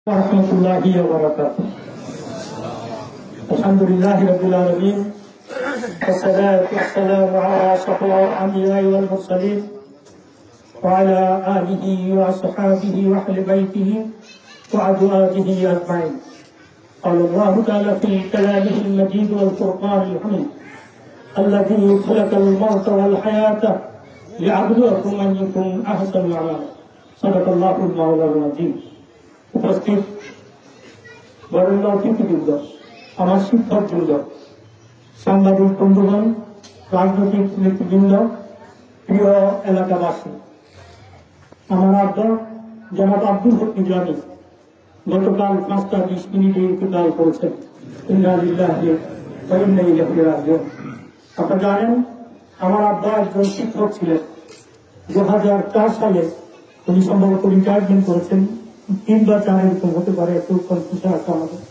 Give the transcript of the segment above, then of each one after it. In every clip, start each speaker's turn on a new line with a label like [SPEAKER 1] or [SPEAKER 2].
[SPEAKER 1] warahmatullahi wabarakatuh. Alhamdulillahi rabbil alamin. Wassalatu wassalamu ala asyrafil anbiya'i wal mursalin wa ala alihi wa ashabihi wa ahli baitihi wa azwajihi ajma'in. Qala Allah ta'ala fi kalamihi al-majid wal furqanil hamid. Alladhi khalaqal mauta wal hayata liya'bluwakum ayyukum ahsanu amala. Sadaqallahul mawlana al-azim. উপস্থিত বরেণ্য অতিথিবৃন্দ, আমার শিক্ষকবৃন্দ, সাংবাদিক বন্ধুগণ, রাজনৈতিক নেতৃবৃন্দ, প্রিয় এলাকাবাসী, আমার আব্বা জনাব আব্দুল হক নিজামী গতকাল 5:20 ইন্তেকাল করেছেন। ইন্না লিল্লাহি ওয়া ইন্না ইলাইহি রাজিউন। আপনারা জানেন, আমার আব্বা একজন শিক্ষক ছিলেন। 2004 সালে উনি সম্ভবত রিটায়ারমেন্ট করেছেন। 3 বা 4 এরকম হতে পারে, একটু কনফিউশন আছে আমাদের।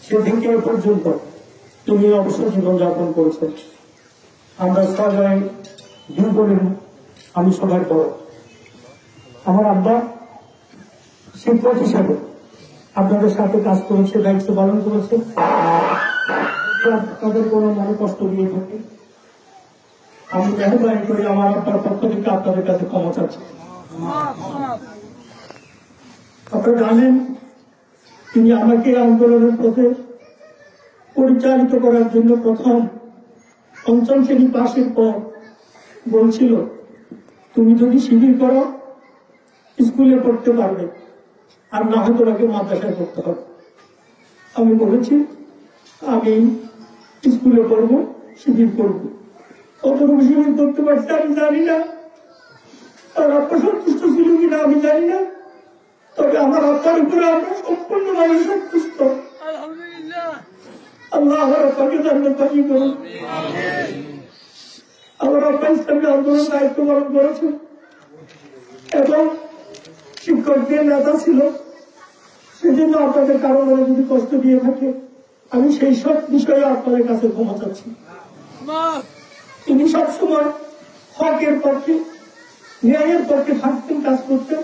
[SPEAKER 1] সেদিন থেকে পর্যন্ত তিনি অবসর জীবনযাপন করেছেন। আমরা সবাই জীব বলেন, আমি সবার বড়। আমার আব্বা শিক্ষক হিসাবে আপনাদের সাথে কাজ করেছে, দায়িত্ব পালন করেছে। তাদের কোনো মনে কষ্ট দিয়ে থাকে, আমি মেহরবানি করে আমার আব্বার পক্ষ থেকে আপনাদের কাছে ক্ষমা চাচ্ছি। আপনারা জানেন, তিনি আমাকে আন্দোলনের পথে পরিচালিত করার জন্য প্রথম 5ম শ্রেণী পাশের পর বলছিল, তুমি যদি শিবির করো স্কুলে পড়তে পারবে, আর না হয় তোমাকে মাদ্রাসায় পড়তে হবে। আমি বলেছি আমি স্কুলে পড়বো, শিবির করবো। কতটুকু শিবির করতে পারছি আমি জানি না, আর আপনার সন্তুষ্ট ছিল কিনা আমি জানি না, তবে আমার আত্মার উপরে আমরা সম্পূর্ণভাবে সন্তুষ্ট। আল্লাহ আমার আত্মাকে জান্নাতবাসী করুন। আমার আত্মা ইসলামী আন্দোলন দায়িত্ব পালন করেছে এবং শিক্ষকদের নেতা ছিল। সেজন্য আপনাদের কারো মনে যদি কষ্ট দিয়ে থাকে, আমি সেই সব বিষয়ে আপনাদের কাছে ক্ষমা চাচ্ছি। তিনি সবসময় হকের পক্ষে, ন্যায়ের পক্ষে থাকতেন, কাজ করতেন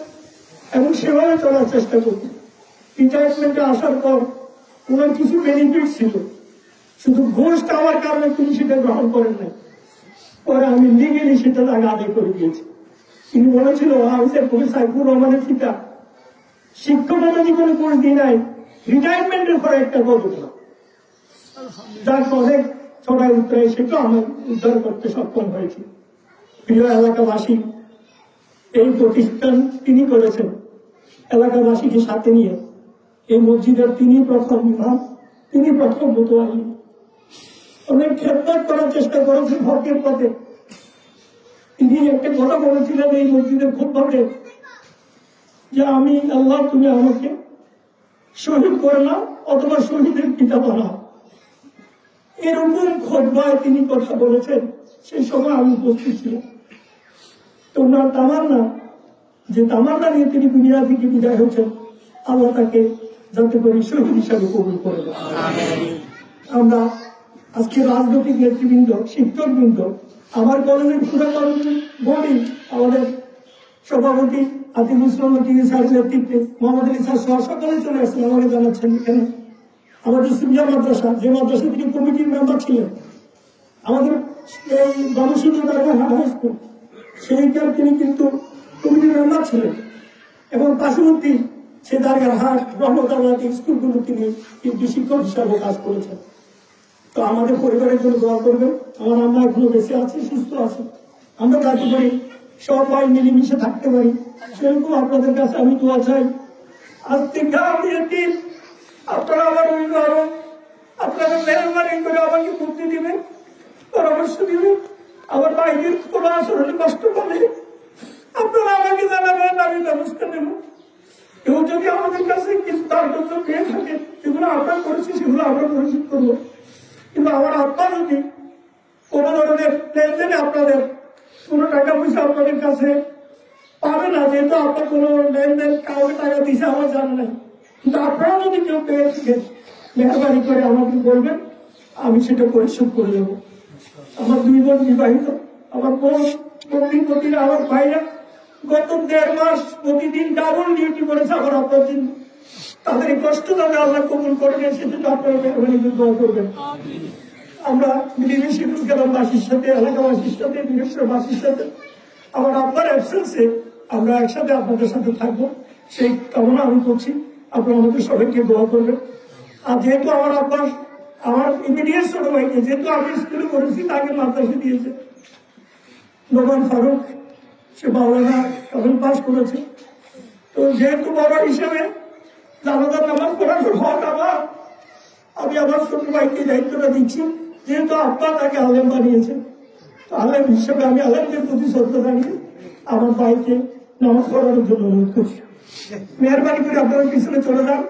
[SPEAKER 1] এবং সেভাবে চলার চেষ্টা করতেন। রিটায়ারমেন্টে আসার পর ওনার কিছু বেনিফিট ছিল, শুধু ঘোষটা আমার কারণে তিনি সেটা গ্রহণ করেন নাই। পরে আমি লিগেলি সেটা তাকে আদায় করে দিয়েছি। তিনি বলেছিল, হাউসের কবি সাইফুর রহমানের পিতা শিক্ষকতা জীবনে করে দিয়ে নাই, রিটায়ারমেন্টের পরে একটা ঘটনা, যার পরে ছড়ায় উত্তরে সেটা আমার উদ্ধার করতে সক্ষম হয়েছে। প্রিয় এলাকাবাসী, এই প্রতিষ্ঠান তিনি করেছেন এলাকাবাসীকে সাথে নিয়ে। এই মসজিদের তিনি প্রথম ইমাম, তিনি প্রথম মুতওয়াল্লি। অনেক খেদমত করার চেষ্টা করেছেন হকের পথে। তিনি একটা কথা বলেছিলেন এই মসজিদের খুতবাতে, যে আমি আল্লাহ, তুমি আমাকে শহীদ করে নাও অথবা শহীদের পিতা বানাও। এরকম খুতবায় তিনি কথা বলেছেন। সেই সময় আমি উপস্থিত ছিলাম। তোমরা তামান্না, যে তামান্না নিয়ে তিনি দুনিয়া থেকে বিদায় হচ্ছেন, আল্লাহ তাকে যাতে করে শহীদ হিসাবে কবুল করে দেন। আমরা আজকে রাজনৈতিক নেতৃবৃন্দ, শিক্ষকবৃন্দ, আমার কলেজের পুরো বলি, আমাদের সভাপতি আতিকুল ইসলাম স্যারের নেতৃত্বে মোহাম্মদ আলী স্যার সহ সকলে চলে আসছেন, আমাকে জানাচ্ছেন। এখানে আমাদের সুবিয়া মাদ্রাসা, যে মাদ্রাসা তিনি কমিটির মেম্বার ছিলেন, আমাদের এই বাবুসিদ্ধ হাই স্কুল, সেইটার তিনি কিন্তু কমিটির মেম্বার ছিলেন, এবং পার্শ্ববর্তী সে দারগাহাট, রহমতাবাদ স্কুলগুলো তিনি কিন্তু শিক্ষক হিসাবে কাজ করেছেন। তো আমাদের পরিবারের জন্য দোয়া করবেন। আমার আম্মা এখনো বেঁচে আছে, সুস্থ আছে, আমরা যাতে পারি সবাই মিলেমিশে থাকতে পারি, সেরকম আপনাদের কাছে আমি দোয়া চাই। আজ থেকে আমি একদিন আপনারা আমার অভিভাবক, আপনারা মেহরবানি করে আমাকে বুদ্ধি দিবেন, পরামর্শ দিবেন। আমার বাইরের কোনো আচরণে কষ্ট পাবে আপনারা আমাকে জানাবেন, আমি ব্যবস্থা নেব। কেউ যদি আমাদের কাছে কিছু তারতম্য পেয়ে থাকে, যেগুলো আমরা করেছি সেগুলো আমরা পরিশোধ করবো। কিন্তু আমার আত্মা যদি কোন ধরনের লেনদেনে আপনাদের কোনো টাকা পয়সা আপনাদের কাছে পাবে না, যেহেতু আপনার কোনো লেনদেন কাউকে টাকা দিছে আমার জানা নাই, কিন্তু আপনারা যদি কেউ পেয়ে থাকেন, মেহরবানি করে আমাকে বলবেন, আমি সেটা পরিশোধ করে দেবো। আমার 2 বোন বিবাহিত, আমার বোন, আমার ভাইরা গত 1.5 মাস প্রতিদিন ডাবল ডিউটি করেছে আমার আপনার জন্য। তাদের এই কষ্ট তাদের আল্লাহ কবুল করে নিয়ে সেজন্য আপনারা মেহরবানি করে দোয়া করবেন। আমরা মিলেমিশে গ্রামবাসীর সাথে, এলাকাবাসীর সাথে, বিদেশবাসীর সাথে আমার আপনার অ্যাবসেন্সে আমরা একসাথে আপনাদের সাথে থাকবো, সেই কামনা আমি করছি। আপনারা আমাদের সবাইকে দোয়া করবেন। আর যেহেতু আমার আব্বাস আমার ইমিডিয়েট ছোট ভাইকে, যেহেতু আমি স্কুলে করেছি, তাকে মাদ্রাসা দিয়েছে নোমান ফারুক, সে মাওলানা এখন পাস করেছে। তো যেহেতু বড় হিসেবে জানাজার নামাজ পড়ানোর হক আমার, আমি আমার ছোট ভাইকে দায়িত্বটা দিচ্ছি। যেহেতু আব্বা তাকে আলেম বানিয়েছে, তো আলেম হিসেবে আমি আলেমদের প্রতি শ্রদ্ধা জানিয়ে আমার ভাইকে নামাজ পড়ানোর জন্য অনুরোধ করছি। মেহরবানি করে আপনারা পিছনে চলে যান।